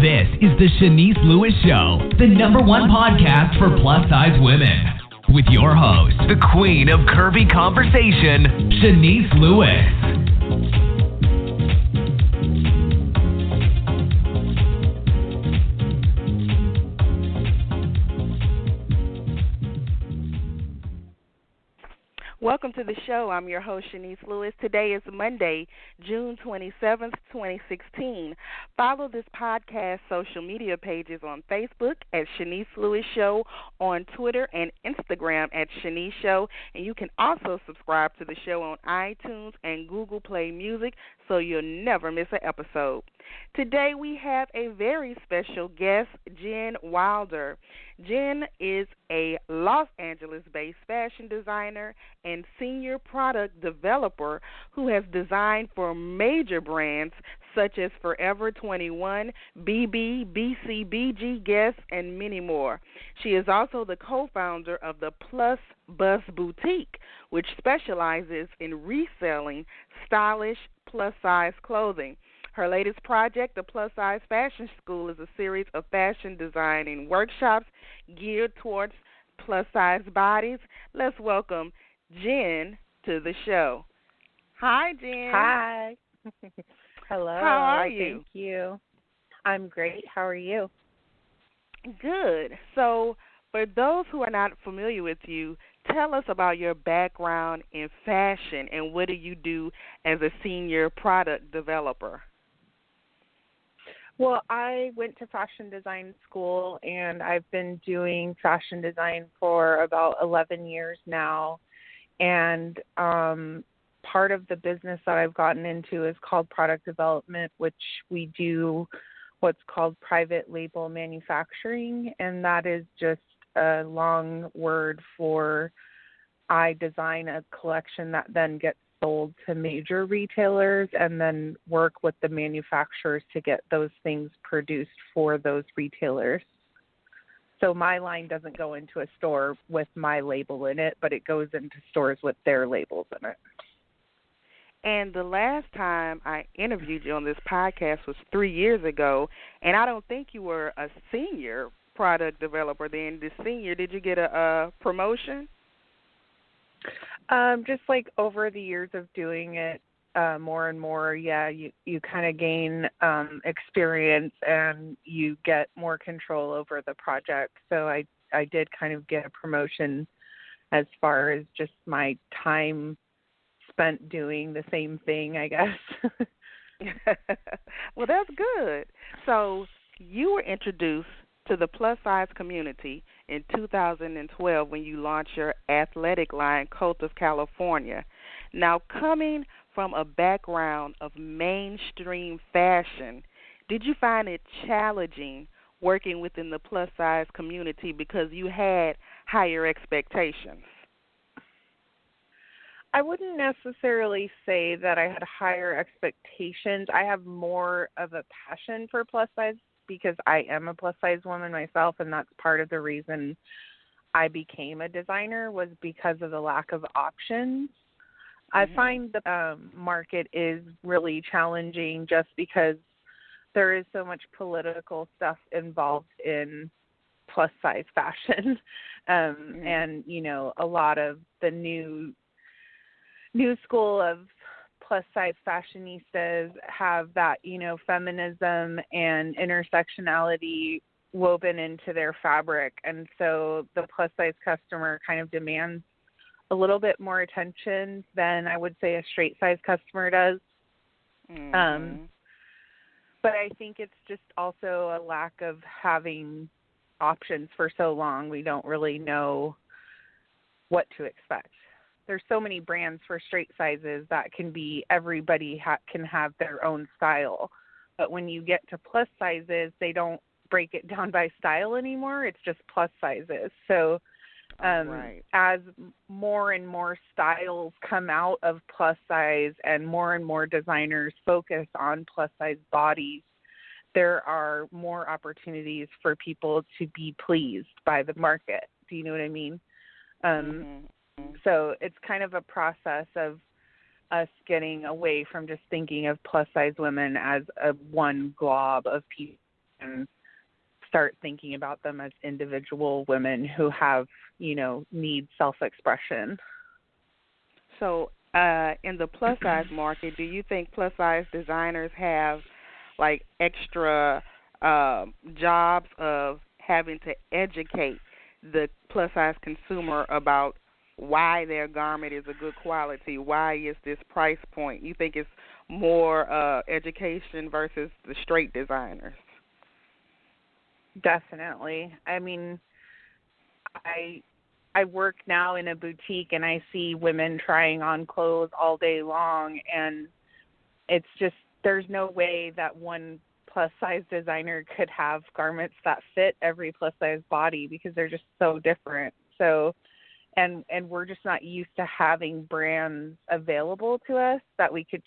This is the Chenese Lewis Show, the #1 podcast for plus-size women. With your host, the queen of curvy conversation, Chenese Lewis. Welcome to the show. I'm your host, Chenese Lewis. Today is Monday, June 27th, 2016. Follow this podcast social media pages on Facebook at Chenese Lewis Show, on Twitter and Instagram at Chenese Show, and you can also subscribe to the show on iTunes and Google Play Music so you'll never miss an episode. Today we have a very special guest, Jen Wilder. Jen is a Los Angeles-based fashion designer and senior product developer who has designed for major brands such as Forever 21, BB, BCBG, Guess, and many more. She is also the co-founder of the Plus Bus Boutique, which specializes in reselling stylish plus-size clothing. Her latest project, the Plus Size Fashion School, is a series of fashion designing workshops geared towards plus-size bodies. Let's welcome Jen to the show. Hi, Jen. Hi. Hello. How are you? Thank you. I'm great. How are you? Good. So, for those who are not familiar with you, tell us about your background in fashion and what do you do as a senior product developer? Well, I went to fashion design school, and I've been doing fashion design for about 11 years now. And part of the business that I've gotten into is called product development, which we do what's called private label manufacturing, and that is just a long word for I design a collection that then gets sold to major retailers and then work with the manufacturers to get those things produced for those retailers. So my line doesn't go into a store with my label in it, but it goes into stores with their labels in it. And the last time I interviewed you on this podcast was 3 years ago, and I don't think you were a senior product developer then. The senior, did you get a promotion? Just like over the years of doing it more and more, you kind of gain experience and you get more control over the project. So I did kind of get a promotion as far as just my time spent doing the same thing, I guess. Well, that's good. So you were introduced to the plus-size community in 2012 when you launched your athletic line, Coast of California. Now, coming from a background of mainstream fashion, did you find it challenging working within the plus-size community because you had higher expectations? I wouldn't necessarily say that I had higher expectations. I have more of a passion for plus-size because I am a plus-size woman myself, and that's part of the reason I became a designer was because of the lack of options. I find the market is really challenging just because there is so much political stuff involved in plus-size fashion. And, you know, a lot of the new school of plus-size fashionistas have that, you know, feminism and intersectionality woven into their fabric. And so the plus-size customer kind of demands a little bit more attention than I would say a straight-size customer does. But I think it's just also a lack of having options for so long. We don't really know what to expect. There's so many brands for straight sizes that can be everybody can have their own style. But when you get to plus sizes, they don't break it down by style anymore. It's just plus sizes. So as more and more styles come out of plus size and more designers focus on plus size bodies, there are more opportunities for people to be pleased by the market. Do you know what I mean? So it's kind of a process of us getting away from just thinking of plus size women as a one glob of people and start thinking about them as individual women who have, need self-expression. So in the plus size market, do you think plus size designers have like extra jobs of having to educate the plus size consumer about why their garment is a good quality, why is this price point? You think it's more education versus the straight designers? Definitely. I mean, I work now in a boutique and I see women trying on clothes all day long, and it's just, there's no way that one plus size designer could have garments that fit every plus size body because they're just so different. So, and we're just not used to having brands available to us that we could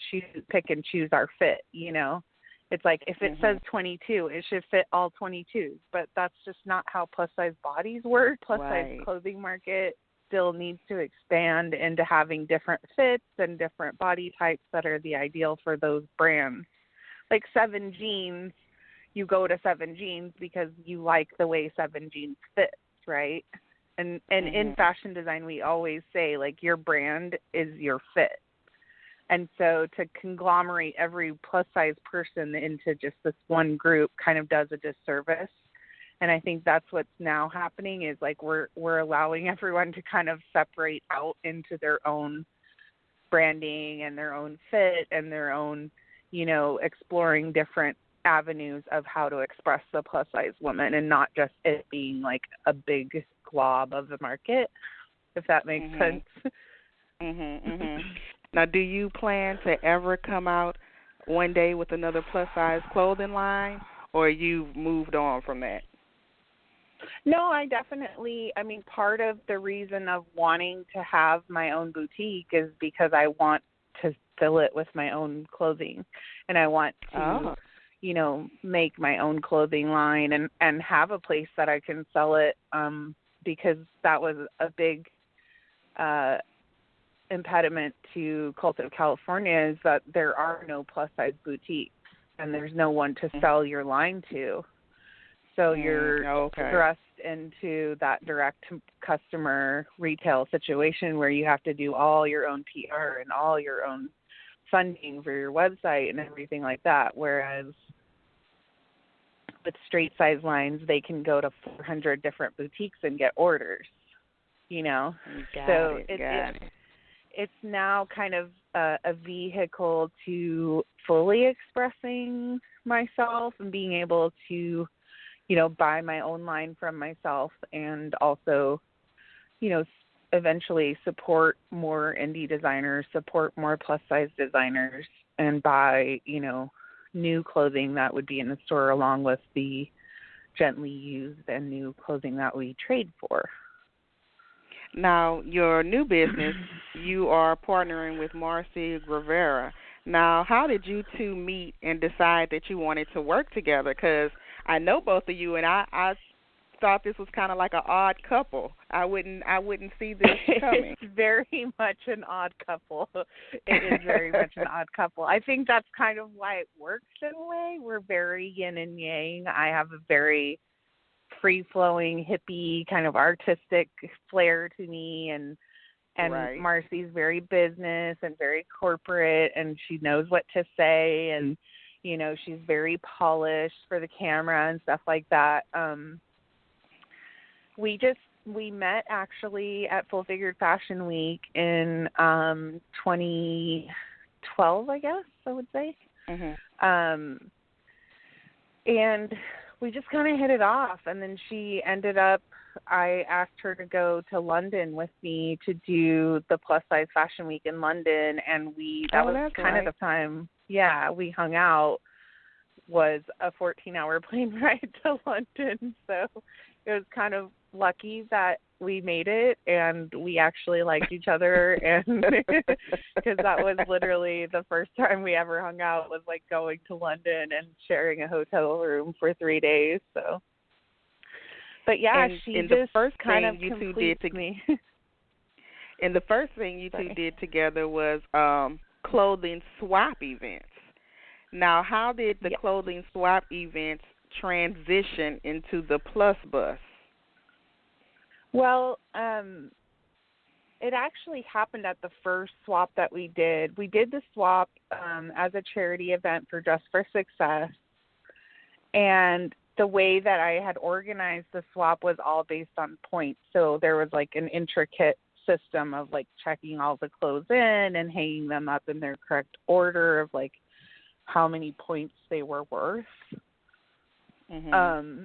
pick and choose our fit, It's like if it says 22, it should fit all 22s, but that's just not how plus size bodies work. Plus size clothing market still needs to expand into having different fits and different body types that are the ideal for those brands. Like 7 Jeans, you go to 7 Jeans because you like the way 7 Jeans fits, right? And in fashion design, we always say, like, your brand is your fit. And so to conglomerate every plus-size person into just this one group kind of does a disservice. And I think that's what's now happening is, like, we're allowing everyone to kind of separate out into their own branding and their own fit and their own, exploring different avenues of how to express the plus-size woman and not just it being, like, a big glob of the market, if that makes sense. Now, do you plan to ever come out one day with another plus-size clothing line, or you've moved on from that? No, I mean, part of the reason of wanting to have my own boutique is because I want to fill it with my own clothing, and I want to, make my own clothing line and have a place that I can sell it, because that was a big impediment to Cult of California is that there are no plus-size boutiques and there's no one to sell your line to. So you're thrust into that direct customer retail situation where you have to do all your own PR and all your own funding for your website and everything like that. Whereas with straight size lines, they can go to 400 different boutiques and get orders, It's now kind of a vehicle to fully expressing myself and being able to, buy my own line from myself and also, eventually support more indie designers, support more plus size designers, and buy, new clothing that would be in the store along with the gently used and new clothing that we trade for. Now, your new business, you are partnering with Marcy Rivera. Now, how did you two meet and decide that you wanted to work together? Because I know both of you, and I thought this was kind of like an odd couple. I wouldn't see this coming. It's very much an odd couple. It is very much an odd couple. I think that's kind of why it works in a way. We're very yin and yang. I have a very free-flowing, hippie, kind of artistic flair to me, and Marcy's very business and very corporate, and she knows what to say, and she's very polished for the camera and stuff like that. We met actually at Full Figured Fashion Week in 2012, I guess I would say. And we just kind of hit it off, and then she ended up, I asked her to go to London with me to do the Plus Size Fashion Week in London, and that was kind of the time, we hung out, was a 14-hour plane ride to London, so it was kind of lucky that we made it, and we actually liked each other, and because that was literally the first time we ever hung out, was like going to London and sharing a hotel room for 3 days. So, but she just the first kind thing of you two completes did me. And the first thing you two did together was clothing swap events. Now, how did the clothing swap events transition into the plus bus? Well, it actually happened at the first swap that we did. We did the swap as a charity event for Just for Success. And the way that I had organized the swap was all based on points. So there was like an intricate system of like checking all the clothes in and hanging them up in their correct order of like how many points they were worth. Mm-hmm.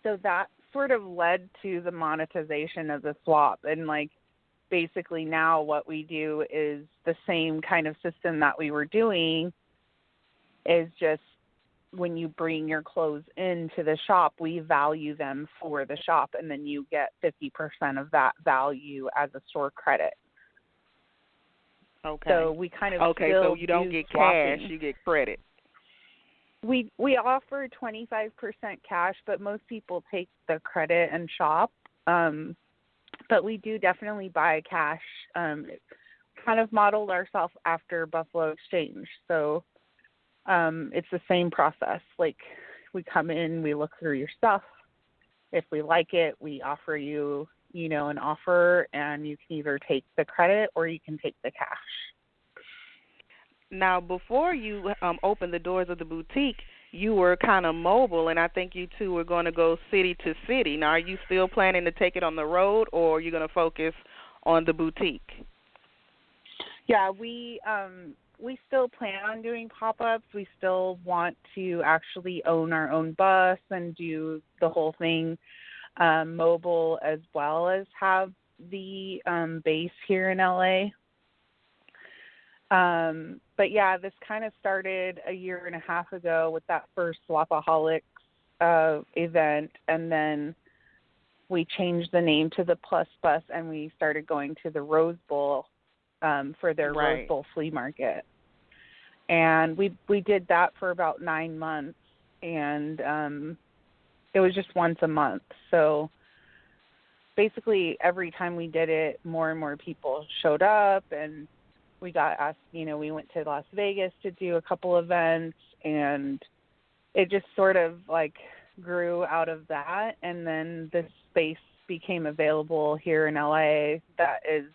So that sort of led to the monetization of the swap. And like basically now what we do is the same kind of system that we were doing, is just when you bring your clothes into the shop, we value them for the shop, and then you get 50% of that value as a store credit. Okay. So we kind of so you don't get swapping. cash, you get credit. We offer 25% cash, but most people take the credit and shop. But we do definitely buy cash. Kind of modeled ourselves after Buffalo Exchange. So it's the same process. Like we come in, we look through your stuff. If we like it, we offer you, an offer, and you can either take the credit or you can take the cash. Now, before you opened the doors of the boutique, you were kind of mobile, and I think you two were going to go city to city. Now, are you still planning to take it on the road, or are you going to focus on the boutique? Yeah, we still plan on doing pop-ups. We still want to actually own our own bus and do the whole thing mobile, as well as have the base here in LA. But yeah, this kind of started a year and a half ago with that first Swapaholics event, and then we changed the name to the Plus Bus, and we started going to the Rose Bowl for their Rose Bowl flea market. And we did that for about 9 months, and it was just once a month. So basically every time we did it, more and more people showed up, and we got asked, we went to Las Vegas to do a couple events, and it just sort of like grew out of that. And then this space became available here in LA that is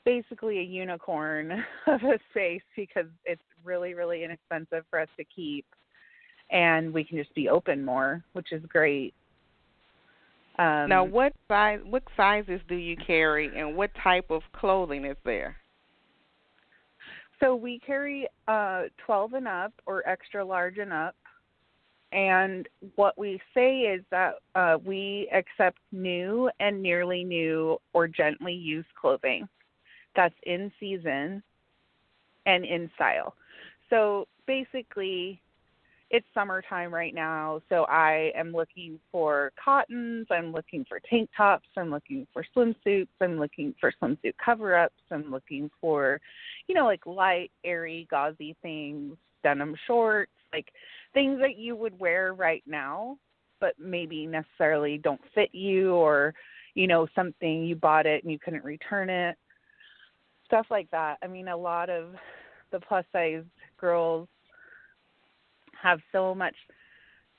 basically a unicorn of a space, because it's really, really inexpensive for us to keep, and we can just be open more, which is great. Now, what sizes do you carry, and what type of clothing is there? So we carry 12 and up, or extra large and up. And what we say is that we accept new and nearly new or gently used clothing that's in season and in style. So basically, it's summertime right now, so I am looking for cottons, I'm looking for tank tops, I'm looking for swimsuits, I'm looking for swimsuit cover-ups, I'm looking for, like light, airy, gauzy things, denim shorts, like things that you would wear right now, but maybe necessarily don't fit you, or, something you bought it and you couldn't return it, stuff like that. I mean, a lot of the plus-size girls have so much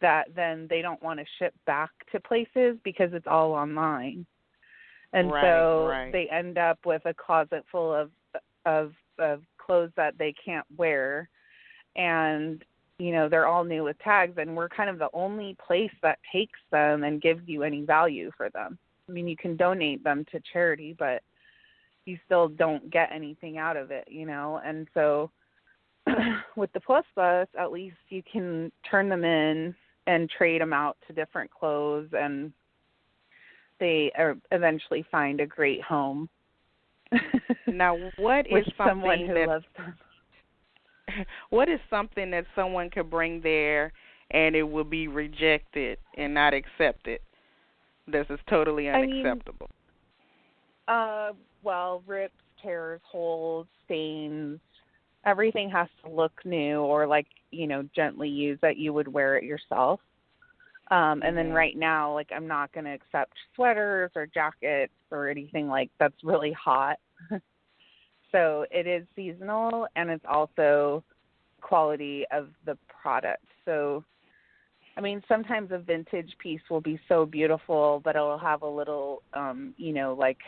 that then they don't want to ship back to places because it's all online. And they end up with a closet full of clothes that they can't wear. And, they're all new with tags, and we're kind of the only place that takes them and gives you any value for them. I mean, you can donate them to charity, but you still don't get anything out of it, And so with the Plus Bus, at least you can turn them in and trade them out to different clothes, and they eventually find a great home. Now, what is someone who loves them? What is something that someone could bring there and it will be rejected and not accepted? This is totally unacceptable. Well, rips, tears, holes, stains. Everything has to look new or gently used, that you would wear it yourself. And then right now, I'm not going to accept sweaters or jackets or anything that's really hot. So it is seasonal, and it's also quality of the product. So I mean, sometimes a vintage piece will be so beautiful, but it'll have a little, like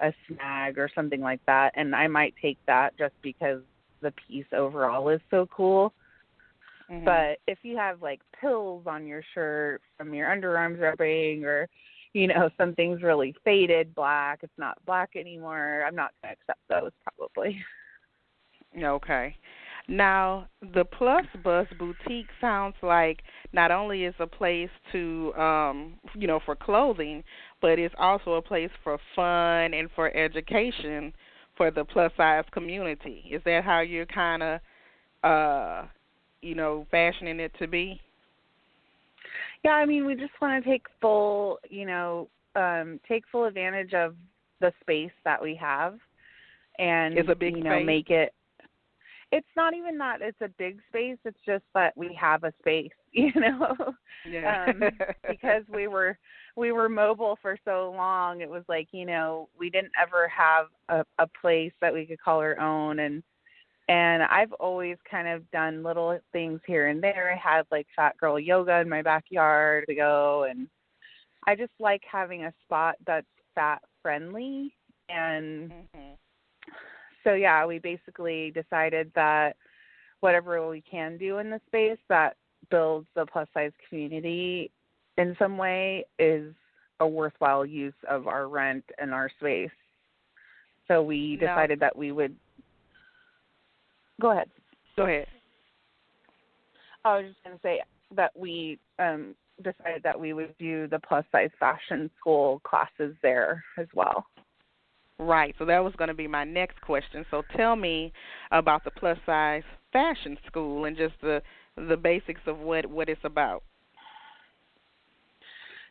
a snag or something like that. And I might take that just because the piece overall is so cool. Mm-hmm. But if you have like pills on your shirt from your underarms rubbing, or, something's really faded black, it's not black anymore, I'm not going to accept those probably. Okay. Now, the Plus Bus Boutique sounds like not only is a place to, for clothing, but it's also a place for fun and for education for the plus size community. Is that how you're kind of, fashioning it to be? Yeah, I mean, we just want to take full advantage of the space that we have, and It's a big space. Make it. It's not even that it's a big space. It's just that we have a space, Yeah. because we were mobile for so long. It was like, we didn't ever have a place that we could call our own. And I've always kind of done little things here and there. I had like fat girl yoga in my backyard to go. And I just like having a spot that's fat friendly. And Mm-hmm. so, yeah, we basically decided that whatever we can do in the space that builds the plus size community in some way is a worthwhile use of our rent and our space. So we decided that we would. Go ahead. Go ahead. I was just going to say that we decided that we would do the plus size fashion school classes there as well. Right. So that was going to be my next question. So tell me about the plus size fashion school and just the basics of what it's about.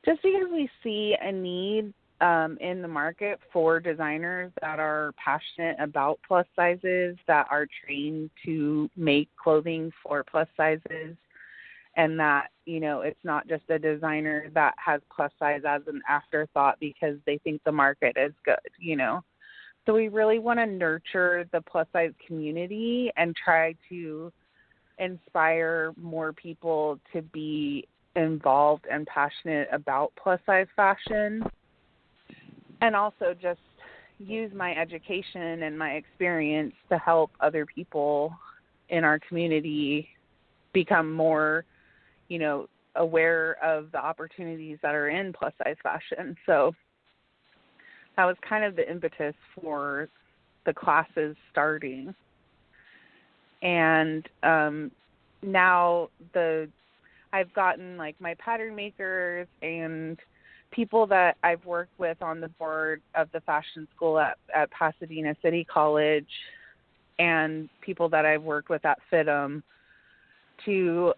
Just because we see a need in the market for designers that are passionate about plus sizes, that are trained to make clothing for plus sizes, and that, it's not just a designer that has plus size as an afterthought because they think the market is good, So we really want to nurture the plus size community and try to inspire more people to be involved and passionate about plus size fashion, and also just use my education and my experience to help other people in our community become more, aware of the opportunities that are in plus size fashion. So that was kind of the impetus for the classes starting. And now I've gotten like my pattern makers and people that I've worked with on the board of the fashion school at Pasadena City College, and people that I've worked with at FITM to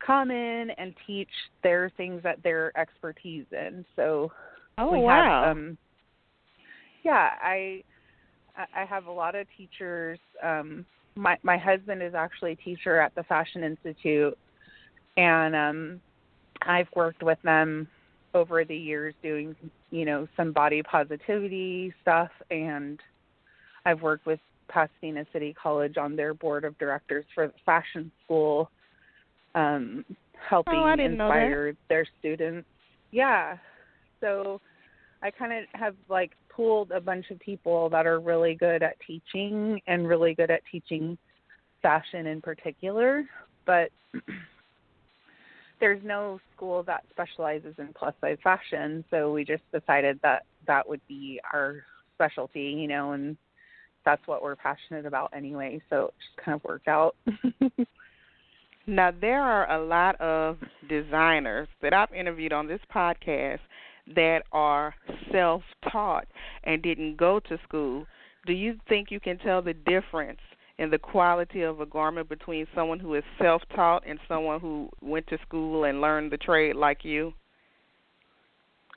come in and teach their things that they're expertise in. So we wow. have, I have a lot of teachers. My husband is actually a teacher at the Fashion Institute, and I've worked with them over the years doing, some body positivity stuff, and I've worked with Pasadena City College on their board of directors for the fashion school, helping inspire their students. Yeah. So I kind of have like pooled a bunch of people that are really good at teaching and really good at teaching fashion in particular, but there's no school that specializes in plus size fashion. So we just decided that that would be our specialty, and that's what we're passionate about anyway. So it just kind of worked out. Now, there are a lot of designers that I've interviewed on this podcast that are self-taught and didn't go to school. Do you think you can tell the difference in the quality of a garment between someone who is self-taught and someone who went to school and learned the trade like you?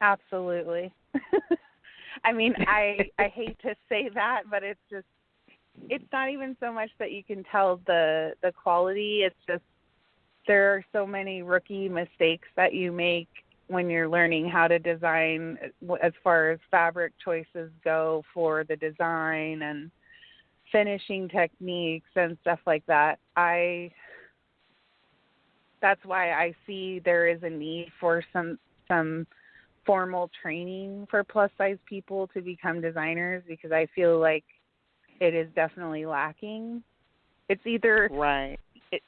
Absolutely. I mean, I hate to say that, but it's not even so much that you can tell the quality. It's just there are so many rookie mistakes that you make when you're learning how to design, as far as fabric choices go for the design and finishing techniques and stuff like that. I that's why I see there is a need for some formal training for plus size people to become designers, because I feel like it is definitely lacking. It's either Right.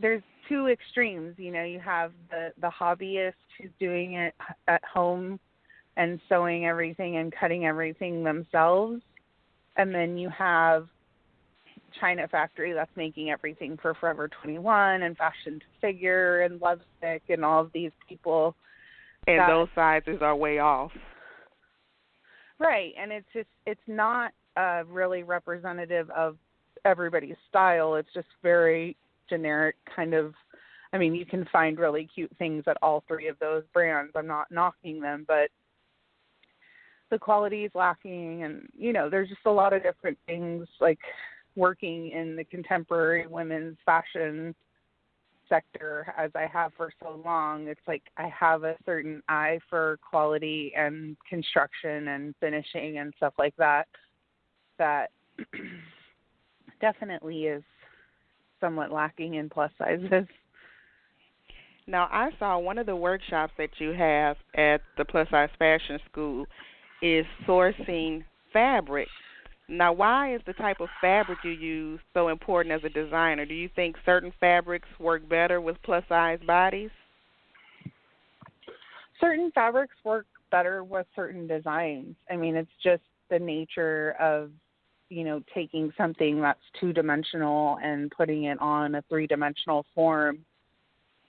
there's two extremes. You know, you have the hobbyist who's doing it at home and sewing everything and cutting everything themselves, and then you have China Factory that's making everything for Forever 21 and Fashion to Figure and Lovesick and all of these people. And those sizes are way off. Right, and it's not really representative of everybody's style. It's just very generic kind of. I mean, you can find really cute things at all three of those brands. I'm not knocking them, but the quality is lacking, and you know, there's just a lot of different things. Like working in the contemporary women's fashion sector as I have for so long, it's like I have a certain eye for quality and construction and finishing and stuff like that definitely is somewhat lacking in plus sizes. Now, I saw one of the workshops that you have at the Plus Size Fashion School is sourcing fabric. Now, why is the type of fabric you use so important as a designer? Do you think certain fabrics work better with plus-size bodies? Certain fabrics work better with certain designs. I mean, it's just the nature of, you know, taking something that's two-dimensional and putting it on a three-dimensional form.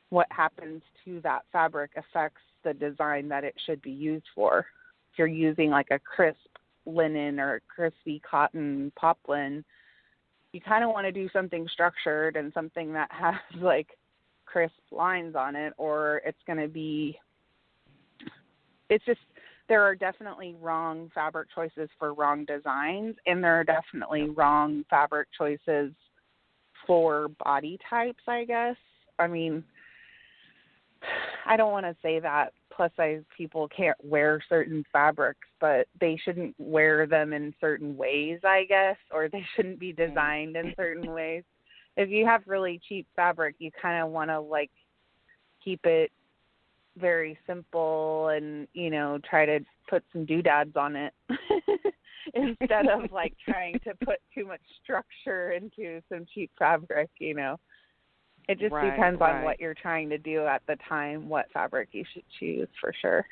What happens to that fabric affects the design that it should be used for. If you're using like a crisp linen or crispy cotton poplin, you kind of want to do something structured and something that has like crisp lines on it, or it's going to be, it's just, there are definitely wrong fabric choices for wrong designs, and there are definitely wrong fabric choices for body types, I guess. I mean, I don't want to say that plus size people can't wear certain fabrics, but they shouldn't wear them in certain ways, I guess, or they shouldn't be designed in certain ways. If you have really cheap fabric, you kind of want to like keep it very simple and, you know, try to put some doodads on it instead of like trying to put too much structure into some cheap fabric, you know. It just depends on what you're trying to do at the time, what fabric you should choose for sure.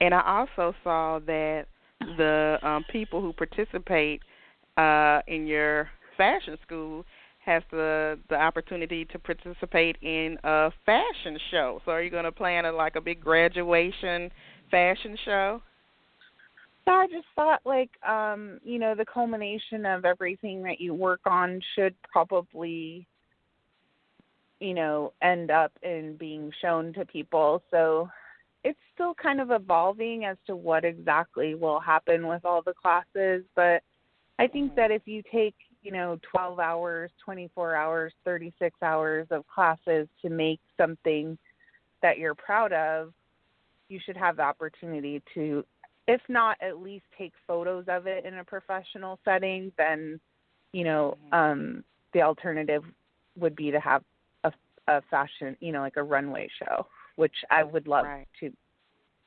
And I also saw that the people who participate in your fashion school has the opportunity to participate in a fashion show. So are you going to plan a big graduation fashion show? So I just thought you know, the culmination of everything that you work on should probably, you know, end up in being shown to people. So it's still kind of evolving as to what exactly will happen with all the classes. But I think that if you take, you know, 12 hours, 24 hours, 36 hours of classes to make something that you're proud of, you should have the opportunity to, if not at least take photos of it in a professional setting, then, you know, the alternative would be to have a fashion, you know, like a runway show, which I would love to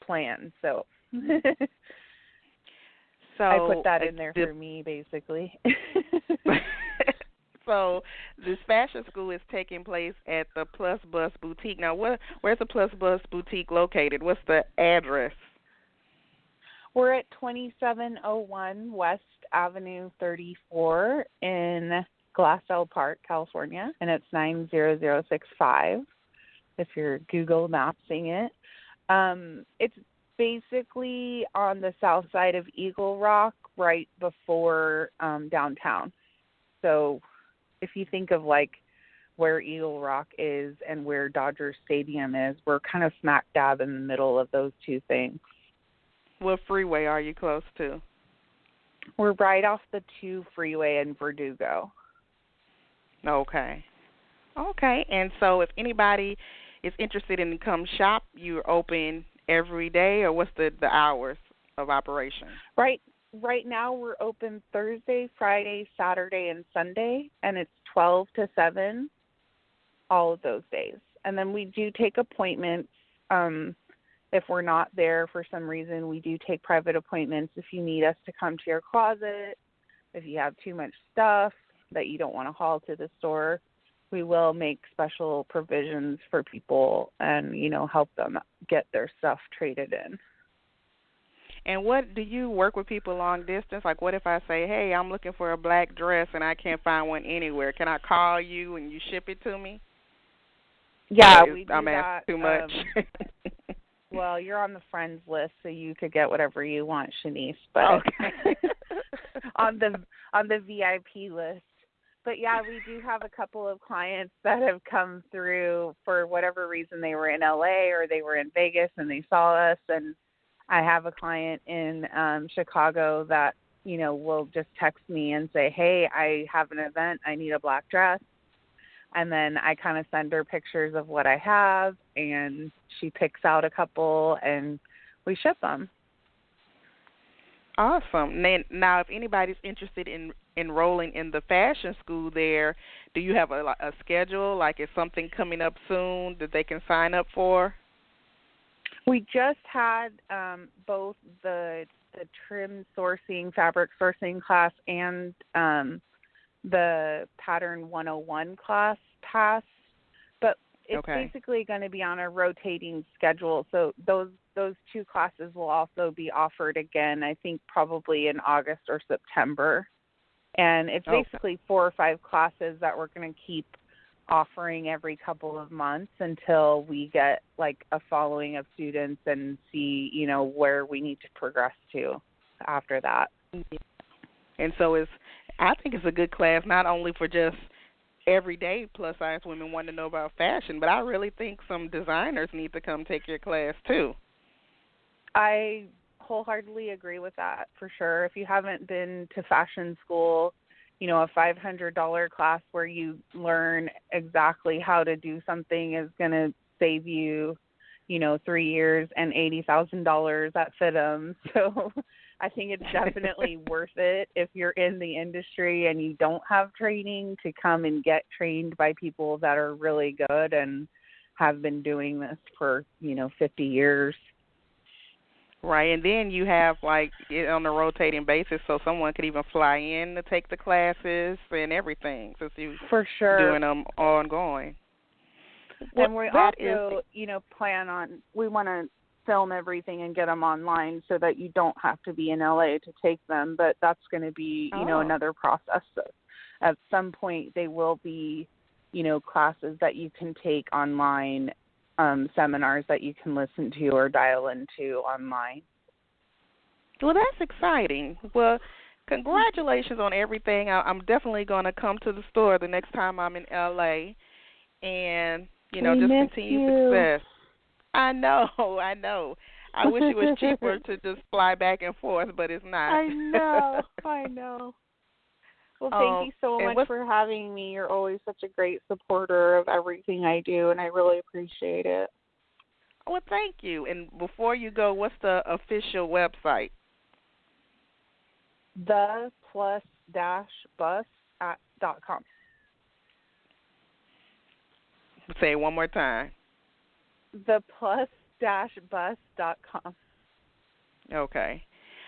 plan. So, I put that in there for me, basically. So this fashion school is taking place at the Plus Bus Boutique. Now, where's the Plus Bus Boutique located? What's the address? We're at 2701 West Avenue 34 in Glassell Park, California, and it's 90065 if you're Google Mapsing it. It's basically on the south side of Eagle Rock, right before downtown. So if you think of like where Eagle Rock is and where Dodger Stadium is, we're kind of smack dab in the middle of those two things. What freeway are you close to? We're right off the 2 freeway in Verdugo. Okay. And so if anybody is interested in come shop, you're open every day, or what's the hours of operation? Right now we're open Thursday, Friday, Saturday, and Sunday, and it's 12 to 7 all of those days. And then we do take appointments. If we're not there for some reason, we do take private appointments if you need us to come to your closet, if you have too much stuff that you don't want to haul to the store. We will make special provisions for people and, help them get their stuff traded in. And what do you work with people long distance? Like, what if I say, hey, I'm looking for a black dress and I can't find one anywhere? Can I call you and you ship it to me? Yeah, we do I'm that. Asking too much. Well, you're on the friends list, so you could get whatever you want, Chenese. But okay. on the VIP list. But yeah, we do have a couple of clients that have come through for whatever reason. They were in LA or they were in Vegas and they saw us. And I have a client in Chicago that, will just text me and say, hey, I have an event. I need a black dress. And then I kind of send her pictures of what I have, and she picks out a couple, and we ship them. Awesome. Now, if anybody's interested in enrolling in the fashion school there, do you have a schedule? Like, is something coming up soon that they can sign up for? We just had both the trim sourcing, fabric sourcing class and the Pattern 101 class pass, but it's basically going to be on a rotating schedule. So those two classes will also be offered again, I think probably in August or September. And it's basically 4 or 5 classes that we're going to keep offering every couple of months until we get like a following of students and see, where we need to progress to after that. And so I think it's a good class, not only for just everyday plus-size women wanting to know about fashion, but I really think some designers need to come take your class, too. I wholeheartedly agree with that, for sure. If you haven't been to fashion school, a $500 class where you learn exactly how to do something is going to save you, 3 years and $80,000 at FITM. So I think it's definitely worth it if you're in the industry and you don't have training to come and get trained by people that are really good and have been doing this for, 50 years. Right, and then you have, it on a rotating basis, so someone could even fly in to take the classes and everything, since you're for sure doing them ongoing. And we also, we want to film everything and get them online so that you don't have to be in LA to take them, but that's going to be, another process. So at some point, they will be, classes that you can take online, seminars that you can listen to or dial into online. Well, that's exciting. Well, congratulations on everything. I'm definitely going to come to the store the next time I'm in LA and, just continue success. I know. I wish it was cheaper to just fly back and forth, but it's not. I know. Well, thank you so much for having me. You're always such a great supporter of everything I do, and I really appreciate it. Well, thank you. And before you go, what's the official website? The+-bus.com. Say it one more time. The+-bus.com. Okay.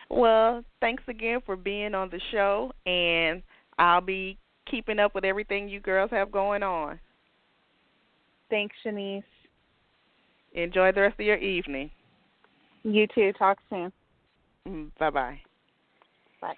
Well, thanks again for being on the show, and I'll be keeping up with everything you girls have going on. Thanks, Chenese. Enjoy the rest of your evening. You too. Talk soon. Bye-bye. Bye.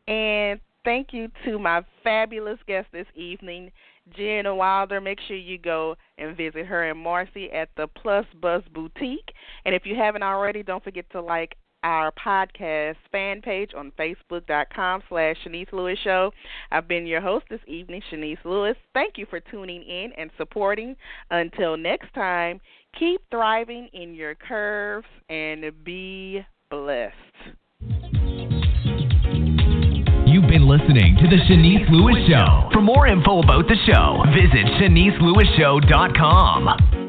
And thank you to my fabulous guest this evening, Jenna Wilder. Make sure you go and visit her and Marcy at the Plus Buzz Boutique. And if you haven't already, don't forget to like our podcast fan page on Facebook.com/Chenese Lewis Show. I've been your host this evening, Chenese Lewis. Thank you for tuning in and supporting. Until next time, keep thriving in your curves and be blessed. You've been listening to The Chenese Lewis Show. For more info about the show, visit CheneseLewisShow.com.